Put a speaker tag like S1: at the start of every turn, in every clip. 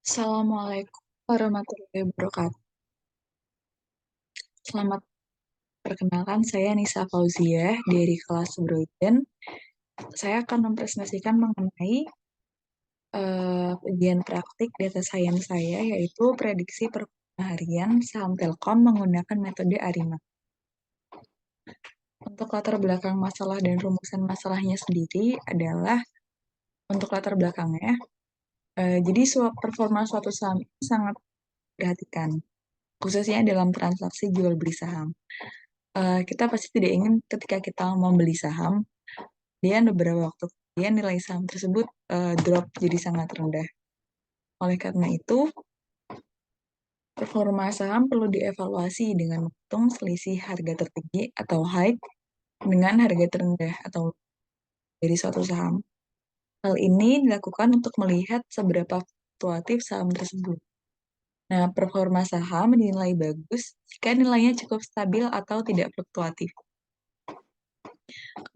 S1: Assalamualaikum warahmatullahi wabarakatuh. Selamat perkenalkan, saya Nisa Fauziah dari kelas Broiden. Saya akan mempresentasikan mengenai ujian praktik data science saya, yaitu prediksi performa harian saham Telkom menggunakan metode ARIMA. Untuk latar belakang masalah dan rumusan masalahnya sendiri adalah untuk latar belakangnya. Jadi performa suatu saham itu sangat diperhatikan, khususnya dalam transaksi jual beli saham. Kita pasti tidak ingin ketika kita membeli saham, kemudian beberapa waktu kemudian nilai saham tersebut drop jadi sangat rendah. Oleh karena itu, performa saham perlu dievaluasi dengan menghitung selisih harga tertinggi atau high dengan harga terendah atau dari suatu saham. Hal ini dilakukan untuk melihat seberapa fluktuatif saham tersebut. Nah, performa saham dinilai bagus jika nilainya cukup stabil atau tidak fluktuatif.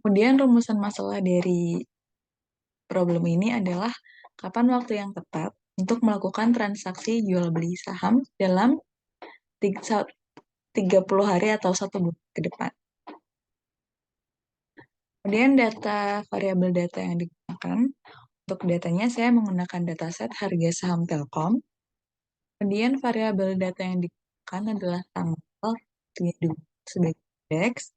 S1: Kemudian rumusan masalah dari problem ini adalah kapan waktu yang tepat untuk melakukan transaksi jual beli saham dalam 30 hari atau 1 bulan ke depan. Kemudian variabel data yang digunakan. Untuk datanya saya menggunakan dataset harga saham Telkom. Kemudian variabel data yang digunakan adalah tanggal sebagai indeks.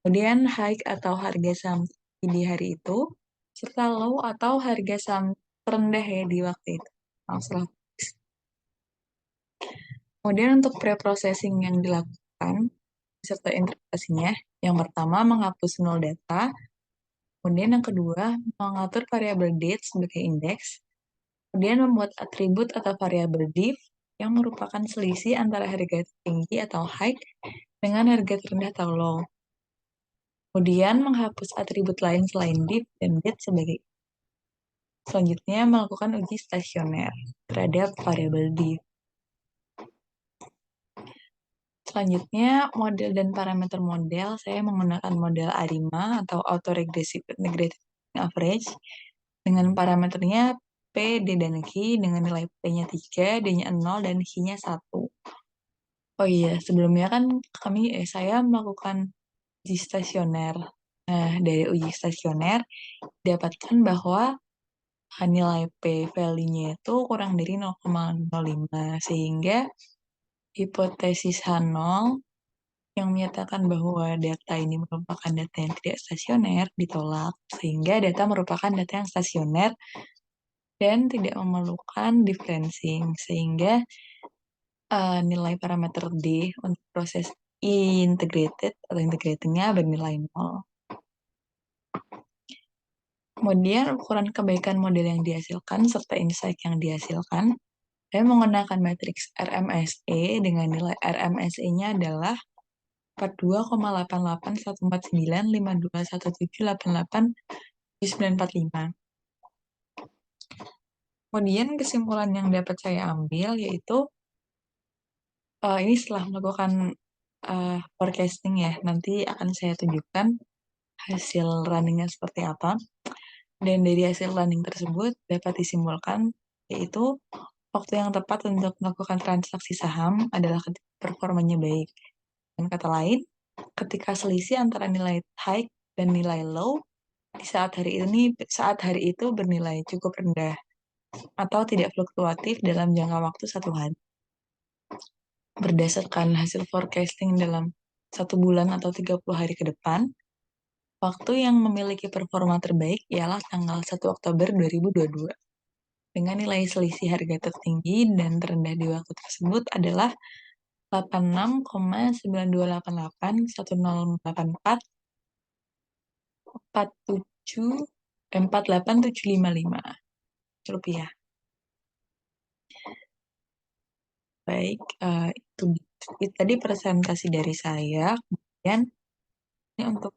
S1: Kemudian high atau harga saham di hari itu, serta low atau harga saham terendah ya di waktu itu. Masalah. Kemudian untuk pre-processing yang dilakukan serta interpretasinya, yang pertama menghapus nol data, kemudian yang kedua mengatur variabel date sebagai indeks, kemudian membuat atribut atau variabel div yang merupakan selisih antara harga tinggi atau high dengan harga terendah atau low. Kemudian menghapus atribut lain selain div dan date sebagai. Selanjutnya melakukan uji stasioner terhadap variabel div. Selanjutnya, model dan parameter model, saya menggunakan model ARIMA atau Autoregressive Integrated Average dengan parameternya P, D, dan Q dengan nilai P-nya 3, D-nya 0, dan Q-nya 1. Oh iya, sebelumnya kan saya melakukan uji stasioner. Nah, dari uji stasioner, dapatkan bahwa nilai P value-nya itu kurang dari 0,05, sehingga hipotesis H0 yang menyatakan bahwa data ini merupakan data yang tidak stasioner ditolak, sehingga data merupakan data yang stasioner dan tidak memerlukan differencing, sehingga nilai parameter D untuk proses integrated atau integratingnya bernilai 0. Kemudian ukuran kebaikan model yang dihasilkan serta insight yang dihasilkan, saya menggunakan matriks RMSE dengan nilai RMSE-nya adalah 42,8819175 Kemudian kesimpulan yang dapat saya ambil yaitu ini setelah melakukan forecasting ya, nanti akan saya tunjukkan hasil runningnya seperti apa. Dan dari hasil running tersebut dapat disimpulkan yaitu waktu yang tepat untuk melakukan transaksi saham adalah ketika performanya baik. Dan kata lain, ketika selisih antara nilai high dan nilai low di saat hari itu bernilai cukup rendah atau tidak fluktuatif dalam jangka waktu 1 hari. Berdasarkan hasil forecasting dalam 1 bulan atau 30 hari ke depan, waktu yang memiliki performa terbaik ialah tanggal 1 Oktober 2022. Dengan nilai selisih harga tertinggi dan terendah di waktu tersebut adalah 86,9288 rupiah. Baik, itu tadi presentasi dari saya. Kemudian ini untuk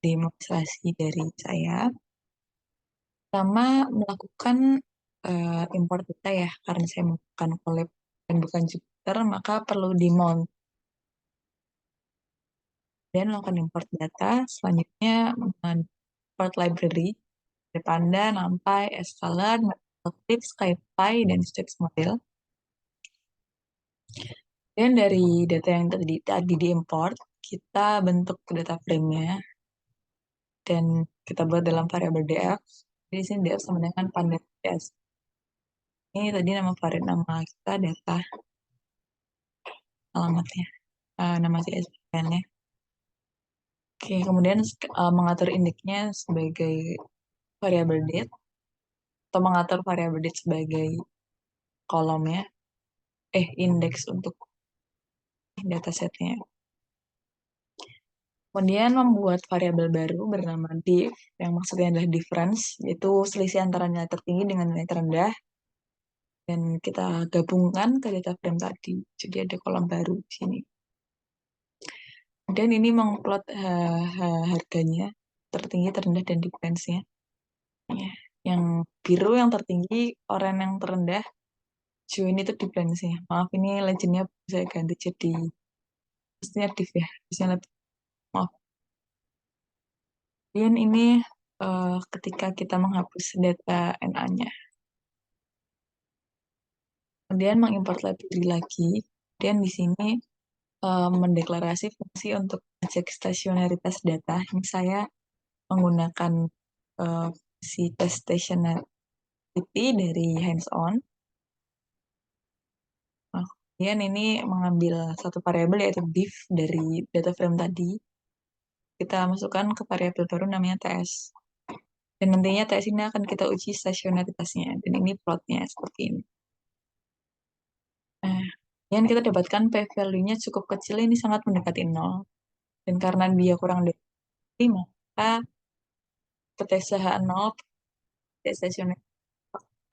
S1: demonstrasi dari saya. Pertama, melakukan import data ya, karena saya menggunakan Colab dan bukan Jupyter, maka perlu dimount. Dan melakukan import data, selanjutnya import library, dari Panda, NumPy, Scala, Clip, SkyPy, dan Stacks model. Dan dari data yang tadi diimport, kita bentuk data frame-nya dan kita buat dalam variabel df. Di sini df sama dengan pandas ds. Ini tadi nama variabel nama kita data alamatnya, nama CSVN-nya. Oke, kemudian mengatur indeknya sebagai variabel date atau mengatur variabel date sebagai kolomnya, indeks untuk datasetnya. Kemudian membuat variabel baru bernama div, yang maksudnya adalah difference, yaitu selisih antara nilai tertinggi dengan nilai terendah. Dan kita gabungkan ke data frame tadi. Jadi ada kolom baru di sini. Dan ini mengplot harganya, tertinggi, terendah, dan difference-nya. Ya. Yang biru yang tertinggi, oranye yang terendah, hijau ini tuh difference-nya. Maaf, ini legend-nya saya ganti jadi pastinya div ya. Biasanya lebih, maaf. Kemudian ini ketika kita menghapus data NA-nya. Kemudian mengimport library lagi. Dan di sini mendeklarasi fungsi untuk ngecek stasionaritas data. Ini saya menggunakan si test stationarity dari hands-on. Nah, kemudian ini mengambil satu variabel yaitu div dari data frame tadi. Kita masukkan ke variabel baru namanya ts. Dan nantinya ts ini akan kita uji stasionaritasnya. Dan ini plotnya seperti ini. Nah, yang kita dapatkan p-value-nya cukup kecil, ini sangat mendekati 0. Dan karena dia kurang dari 5, maka ketersediaan 0 stasioner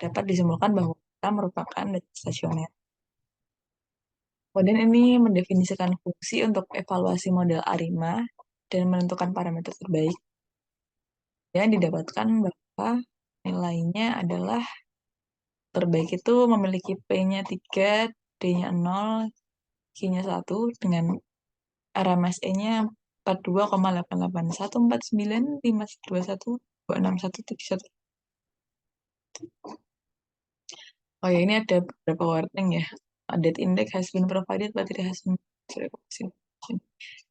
S1: dapat disimpulkan bahwa kita merupakan data stasioner. Kemudian ini mendefinisikan fungsi untuk evaluasi model ARIMA dan menentukan parameter terbaik. Dan didapatkan bahwa nilainya adalah terbaik itu memiliki P-nya 3, D-nya 0, Q-nya 1 dengan RMSE-nya 42,881495121 Oh ya, ini ada beberapa warning ya. Date index has been provided, but it has been requested.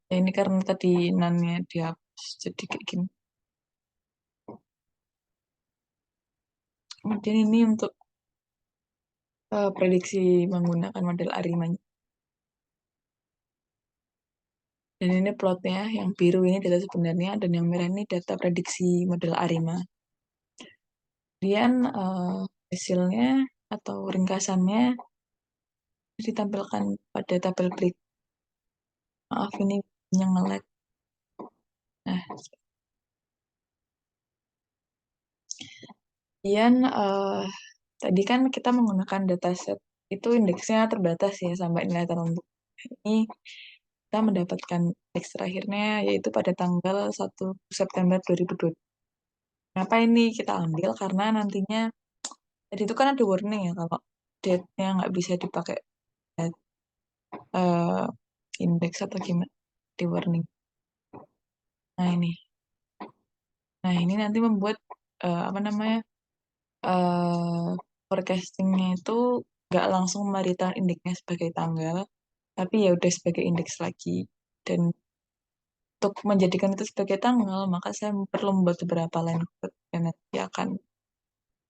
S1: Ya, ini karena tadi nannya dihapus, jadi kayak gini. Kemudian ini untuk prediksi menggunakan model ARIMA. Dan ini plotnya, yang biru ini data sebenarnya, dan yang merah ini data prediksi model ARIMA. Kemudian hasilnya atau ringkasannya ditampilkan pada tabel berikut. Maaf, ini yang nge-lag. Nah, kemudian tadi kan kita menggunakan dataset itu indeksnya terbatas ya sampai nilai tertentu. Ini kita mendapatkan indeks terakhirnya yaitu pada tanggal 1 September 2020. Kenapa ini kita ambil? Karena nantinya tadi itu kan ada warning ya kalau date-nya nggak bisa dipakai uh, indeks atau gimana di warning. Nah ini, ini nanti membuat apa namanya forecastingnya itu nggak langsung memberitahu indeksnya sebagai tanggal, tapi ya udah sebagai indeks lagi. Dan untuk menjadikan itu sebagai tanggal, maka saya perlu membuat beberapa line code dan nanti akan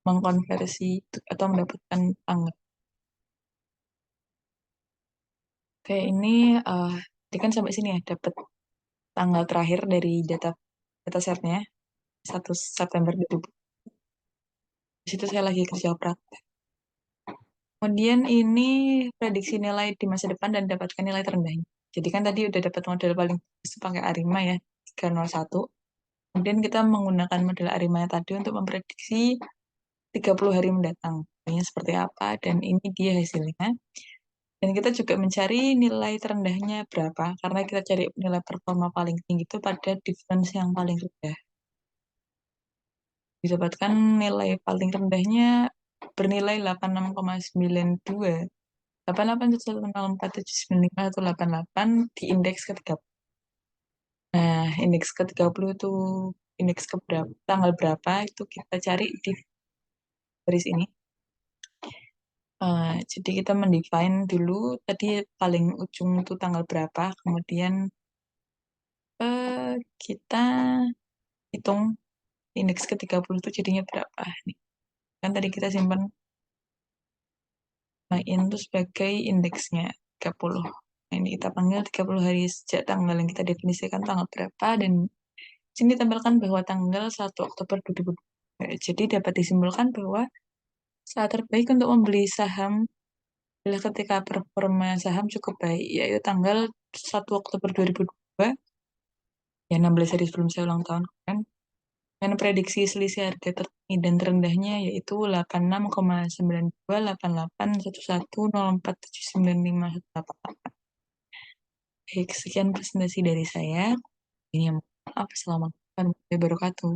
S1: mengkonversi atau mendapatkan tanggal. Kayak ini, tadi kan sampai sini ya, dapat tanggal terakhir dari datasetnya 1 September 2000. Di situ saya lagi kerja praktek. Kemudian ini prediksi nilai di masa depan dan dapatkan nilai terendahnya. Jadi kan tadi udah dapat model paling bagus pakai ARIMA ya, 301. Kemudian kita menggunakan model ARIMA tadi untuk memprediksi 30 hari mendatang. Ini seperti apa, dan ini dia hasilnya. Dan kita juga mencari nilai terendahnya berapa, karena kita cari nilai performa paling tinggi itu pada difference yang paling rendah. Didapatkan nilai paling rendahnya bernilai 86,92. 88,104,795,188 di indeks ke-30. Nah, indeks ke-30 itu indeks ke berapa, tanggal berapa itu kita cari di garis ini. Jadi kita mendefine dulu tadi paling ujung itu tanggal berapa, kemudian kita hitung indeks ke 30 itu jadinya berapa. Nih, kan tadi kita simpan itu sebagai indeksnya 30. Nah, ini kita panggil 30 hari sejak tanggal yang kita definisikan tanggal berapa, dan sini ditambahkan bahwa tanggal 1 Oktober 2022. Jadi dapat disimpulkan bahwa saat terbaik untuk membeli saham adalah ketika performa saham cukup baik, yaitu tanggal 1 Oktober 2022, ya 16 hari sebelum saya ulang tahun kan, dengan prediksi selisih harga tertinggi dan terendahnya yaitu 86,928811047958. Baik, sekian presentasi dari saya. Ini yang maaf, selamat warahmatullahi wabarakatuh.